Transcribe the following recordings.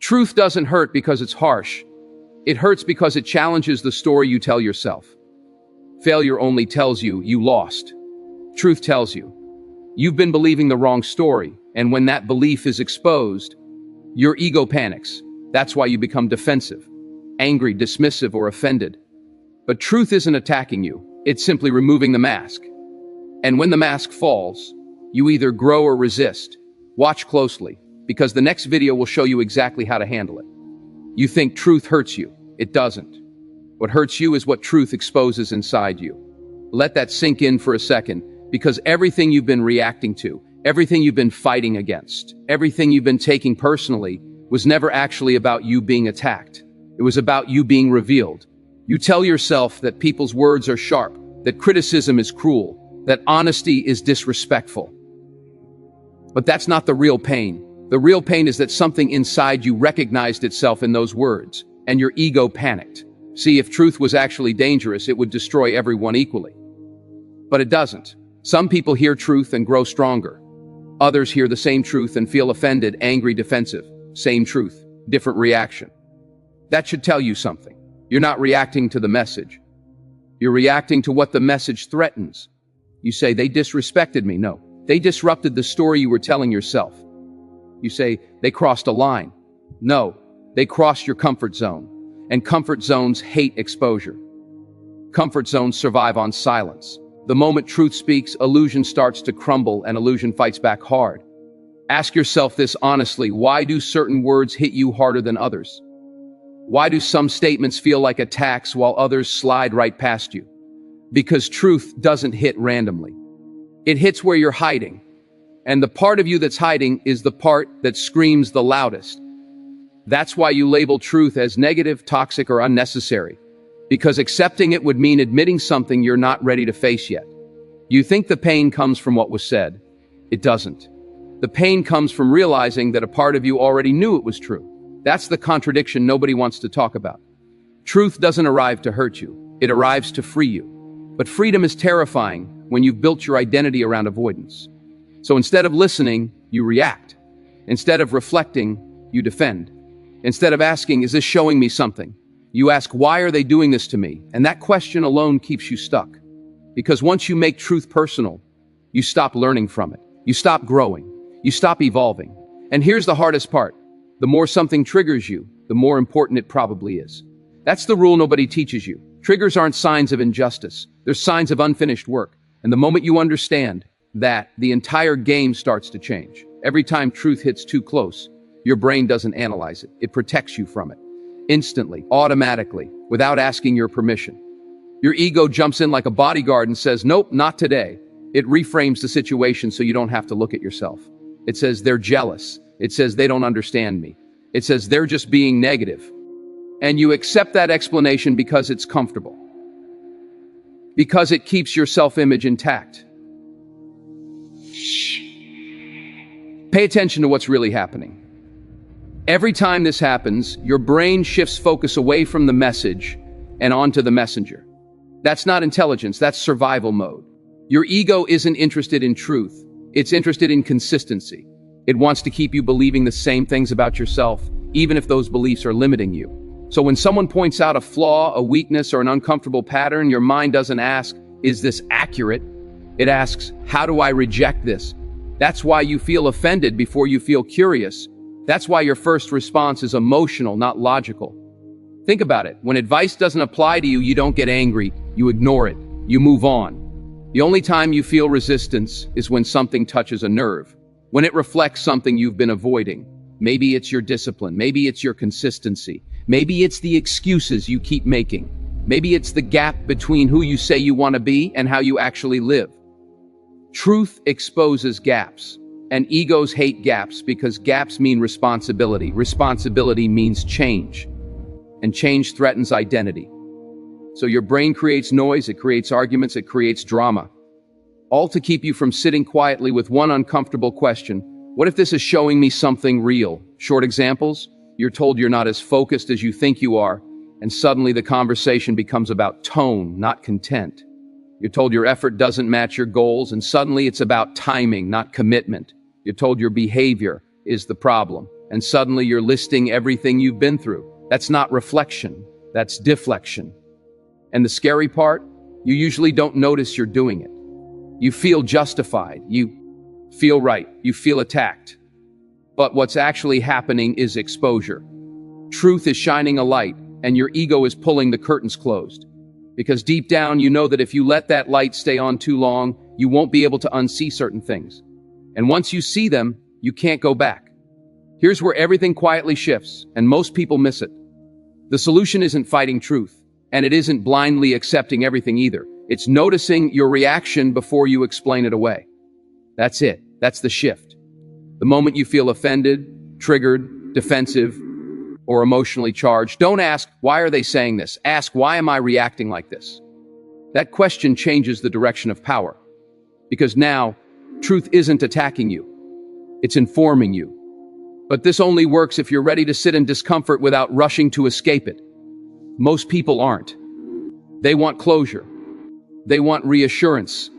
Truth doesn't hurt because it's harsh. It hurts because it challenges the story you tell yourself. Failure only tells you you lost. Truth tells you you've been believing the wrong story, and when that belief is exposed, your ego panics. That's why you become defensive, angry, dismissive, or offended. But truth isn't attacking you, it's simply removing the mask. And when the mask falls, you either grow or resist. Watch closely, because the next video will show you exactly how to handle it. You think truth hurts you. It doesn't. What hurts you is what truth exposes inside you. Let that sink in for a second, because everything you've been reacting to, everything you've been fighting against, everything you've been taking personally was never actually about you being attacked. It was about you being revealed. You tell yourself that people's words are sharp, that criticism is cruel, that honesty is disrespectful. But that's not the real pain. The real pain is that something inside you recognized itself in those words, and your ego panicked. See, if truth was actually dangerous, it would destroy everyone equally. But it doesn't. Some people hear truth and grow stronger. Others hear the same truth and feel offended, angry, defensive. Same truth, different reaction. That should tell you something. You're not reacting to the message. You're reacting to what the message threatens. You say, they disrespected me. No, they disrupted the story you were telling yourself. You say, they crossed a line. No, they crossed your comfort zone. And comfort zones hate exposure. Comfort zones survive on silence. The moment truth speaks, illusion starts to crumble and illusion fights back hard. Ask yourself this honestly: why do certain words hit you harder than others? Why do some statements feel like attacks while others slide right past you? Because truth doesn't hit randomly. It hits where you're hiding. And the part of you that's hiding is the part that screams the loudest. That's why you label truth as negative, toxic, or unnecessary. Because accepting it would mean admitting something you're not ready to face yet. You think the pain comes from what was said. It doesn't. The pain comes from realizing that a part of you already knew it was true. That's the contradiction nobody wants to talk about. Truth doesn't arrive to hurt you. It arrives to free you. But freedom is terrifying when you've built your identity around avoidance. So instead of listening, you react. Instead of reflecting, you defend. Instead of asking, is this showing me something? You ask, why are they doing this to me? And that question alone keeps you stuck. Because once you make truth personal, you stop learning from it. You stop growing. You stop evolving. And here's the hardest part. The more something triggers you, the more important it probably is. That's the rule nobody teaches you. Triggers aren't signs of injustice. They're signs of unfinished work. And the moment you understand that, the entire game starts to change. Every time truth hits too close, your brain doesn't analyze it. It protects you from it. Instantly, automatically, without asking your permission. Your ego jumps in like a bodyguard and says, nope, not today. It reframes the situation so you don't have to look at yourself. It says they're jealous. It says they don't understand me. It says they're just being negative. And you accept that explanation because it's comfortable. Because it keeps your self-image intact. Pay attention to what's really happening. Every time this happens, your brain shifts focus away from the message and onto the messenger. That's not intelligence, that's survival mode. Your ego isn't interested in truth. It's interested in consistency. It wants to keep you believing the same things about yourself, even if those beliefs are limiting you. So when someone points out a flaw, a weakness, or an uncomfortable pattern, your mind doesn't ask, is this accurate? It asks, how do I reject this? That's why you feel offended before you feel curious. That's why your first response is emotional, not logical. Think about it. When advice doesn't apply to you, you don't get angry. You ignore it. You move on. The only time you feel resistance is when something touches a nerve. When it reflects something you've been avoiding. Maybe it's your discipline. Maybe it's your consistency. Maybe it's the excuses you keep making. Maybe it's the gap between who you say you want to be and how you actually live. Truth exposes gaps. And egos hate gaps because gaps mean responsibility. Responsibility means change. And change threatens identity. So your brain creates noise, it creates arguments, it creates drama. All to keep you from sitting quietly with one uncomfortable question. What if this is showing me something real? Short examples? You're told you're not as focused as you think you are, and suddenly the conversation becomes about tone, not content. You're told your effort doesn't match your goals, and suddenly it's about timing, not commitment. You're told your behavior is the problem, and suddenly you're listing everything you've been through. That's not reflection, that's deflection. And the scary part? You usually don't notice you're doing it. You feel justified, you feel right, you feel attacked. But what's actually happening is exposure. Truth is shining a light, and your ego is pulling the curtains closed. Because deep down, you know that if you let that light stay on too long, you won't be able to unsee certain things. And once you see them, you can't go back. Here's where everything quietly shifts, and most people miss it. The solution isn't fighting truth, and it isn't blindly accepting everything either. It's noticing your reaction before you explain it away. That's it. That's the shift. The moment you feel offended, triggered, defensive, or emotionally charged, don't ask, why are they saying this? Ask, why am I reacting like this? That question changes the direction of power. Because now, truth isn't attacking you. It's informing you. But this only works if you're ready to sit in discomfort without rushing to escape it. Most people aren't. They want closure. They want reassurance.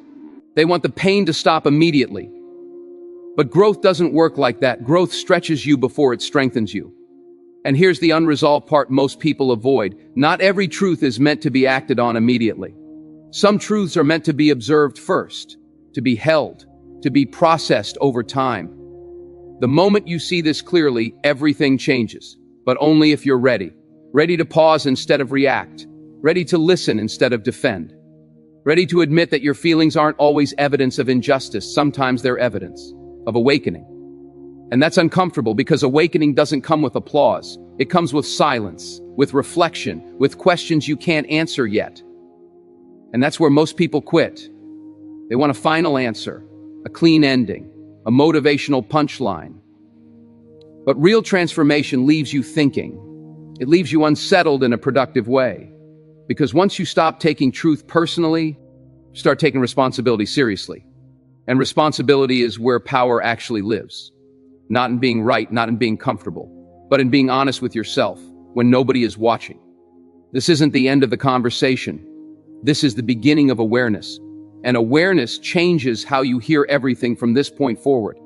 They want the pain to stop immediately. But growth doesn't work like that. Growth stretches you before it strengthens you. And here's the unresolved part most people avoid. Not every truth is meant to be acted on immediately. Some truths are meant to be observed first, to be held, to be processed over time. The moment you see this clearly, everything changes. But only if you're ready. Ready to pause instead of react. Ready to listen instead of defend. Ready to admit that your feelings aren't always evidence of injustice. Sometimes they're evidence of awakening. And that's uncomfortable because awakening doesn't come with applause. It comes with silence, with reflection, with questions you can't answer yet. And that's where most people quit. They want a final answer, a clean ending, a motivational punchline. But real transformation leaves you thinking. It leaves you unsettled in a productive way. Because once you stop taking truth personally, start taking responsibility seriously. And responsibility is where power actually lives. Not in being right, not in being comfortable, but in being honest with yourself when nobody is watching. This isn't the end of the conversation. This is the beginning of awareness. And awareness changes how you hear everything from this point forward.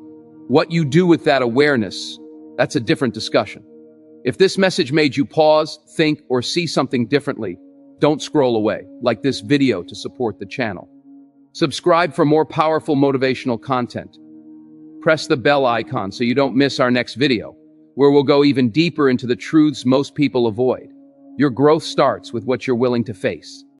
What you do with that awareness, that's a different discussion. If this message made you pause, think, or see something differently, don't scroll away, like this video to support the channel. Subscribe for more powerful motivational content. Press the bell icon so you don't miss our next video, where we'll go even deeper into the truths most people avoid. Your growth starts with what you're willing to face.